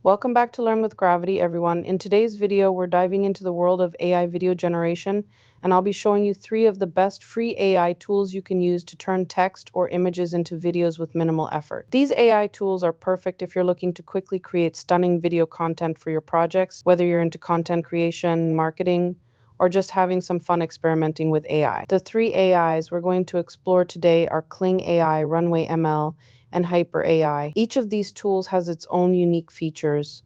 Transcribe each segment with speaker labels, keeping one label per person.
Speaker 1: Welcome back to Learn with Gravity, everyone. In today's video, we're diving into the world of AI video generation, and I'll be showing you 3 of the best free AI tools you can use to turn text or images into videos with minimal effort. These AI tools are perfect if you're looking to quickly create stunning video content for your projects, whether you're into content creation, marketing, or just having some fun experimenting with AI. The 3 AIs we're going to explore today are Kling AI, Runway ML, and Hyper AI. Each of these tools has its own unique features,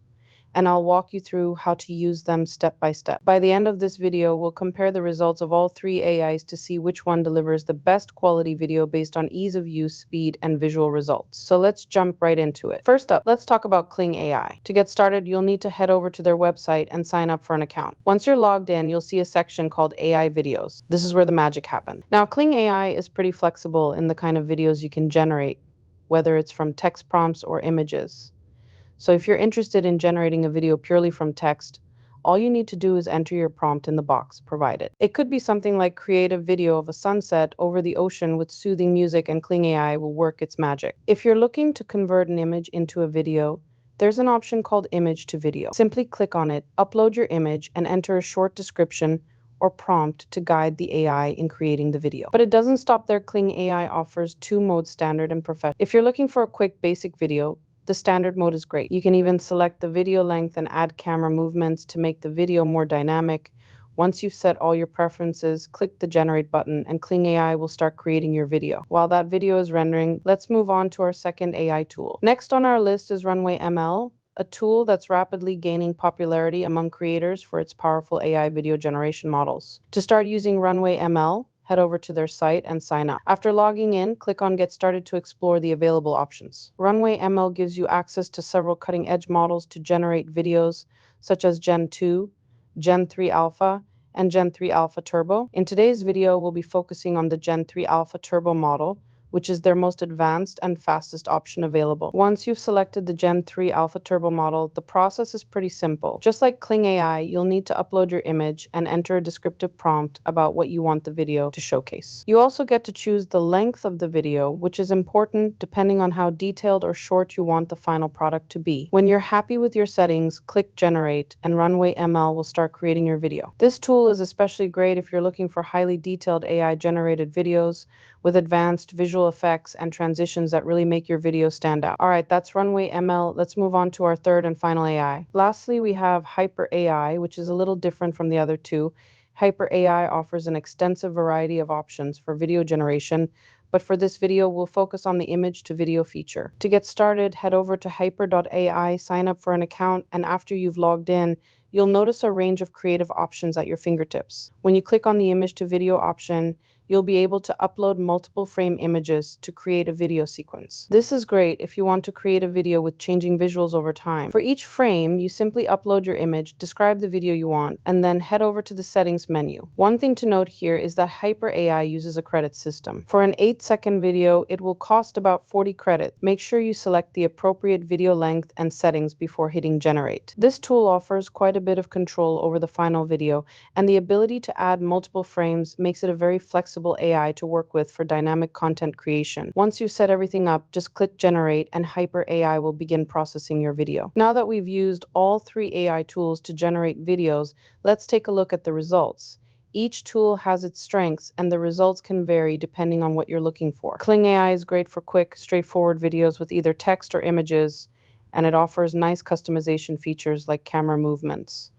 Speaker 1: and I'll walk you through how to use them step by step. By the end of this video, we'll compare the results of all 3 AIs to see which one delivers the best quality video based on ease of use, speed, and visual results. So let's jump right into it. First up, let's talk about Kling AI. To get started, you'll need to head over to their website and sign up for an account. Once you're logged in, you'll see a section called AI videos. This is where the magic happens. Now, Kling AI is pretty flexible in the kind of videos you can generate, whether it's from text prompts or images. So if you're interested in generating a video purely from text, all you need to do is enter your prompt in the box provided. It could be something like create a video of a sunset over the ocean with soothing music, and Kling AI will work its magic. If you're looking to convert an image into a video, there's an option called image to video. Simply click on it, upload your image, and enter a short description or prompt to guide the AI in creating the video. But it doesn't stop there. Kling AI offers 2 modes, standard and professional. If you're looking for a quick basic video, the standard mode is great. You can even select the video length and add camera movements to make the video more dynamic. Once you've set all your preferences, click the generate button and Kling AI will start creating your video. While that video is rendering, let's move on to our second AI tool. Next on our list is Runway ML, a tool that's rapidly gaining popularity among creators for its powerful AI video generation models. To start using Runway ML, head over to their site and sign up. After logging in, click on Get Started to explore the available options. Runway ML gives you access to several cutting-edge models to generate videos, such as Gen 2, Gen 3 Alpha, and Gen 3 Alpha Turbo. In today's video, we'll be focusing on the Gen 3 Alpha Turbo model, which is their most advanced and fastest option available. Once you've selected the Gen 3 Alpha Turbo model, the process is pretty simple. Just like Kling AI, you'll need to upload your image and enter a descriptive prompt about what you want the video to showcase. You also get to choose the length of the video, which is important depending on how detailed or short you want the final product to be. When you're happy with your settings, click Generate, and Runway ML will start creating your video. This tool is especially great if you're looking for highly detailed AI-generated videos with advanced visual effects and transitions that really make your video stand out. All right, that's Runway ML. Let's move on to our third and final AI. Lastly, we have Hyper AI, which is a little different from the other two. Hyper AI offers an extensive variety of options for video generation, but for this video, we'll focus on the image to video feature. To get started, head over to hyper.ai, sign up for an account, and after you've logged in, you'll notice a range of creative options at your fingertips. When you click on the image to video option, you'll be able to upload multiple frame images to create a video sequence. This is great if you want to create a video with changing visuals over time. For each frame, you simply upload your image, describe the video you want, and then head over to the settings menu. One thing to note here is that Hyper AI uses a credit system. For an 8-second video, it will cost about 40 credits. Make sure you select the appropriate video length and settings before hitting generate. This tool offers quite a bit of control over the final video, and the ability to add multiple frames makes it a very flexible AI to work with for dynamic content creation. Once you've set everything up, just click Generate and Hyper AI will begin processing your video. Now that we've used all 3 AI tools to generate videos, let's take a look at the results. Each tool has its strengths, and the results can vary depending on what you're looking for. Kling AI is great for quick, straightforward videos with either text or images, and it offers nice customization features like camera movements.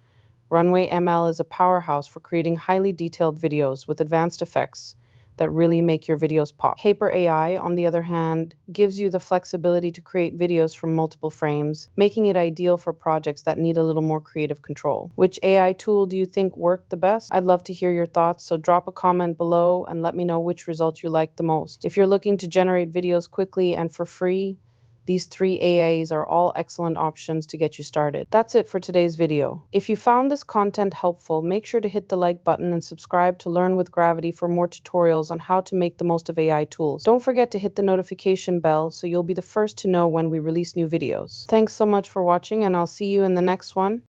Speaker 1: Runway ML is a powerhouse for creating highly detailed videos with advanced effects that really make your videos pop. Haiper AI, on the other hand, gives you the flexibility to create videos from multiple frames, making it ideal for projects that need a little more creative control. Which AI tool do you think worked the best? I'd love to hear your thoughts, so drop a comment below and let me know which result you liked the most. If you're looking to generate videos quickly and for free, these 3 AIs are all excellent options to get you started. That's it for today's video. If you found this content helpful, make sure to hit the like button and subscribe to Learn with Gravity for more tutorials on how to make the most of AI tools. Don't forget to hit the notification bell so you'll be the first to know when we release new videos. Thanks so much for watching, and I'll see you in the next one.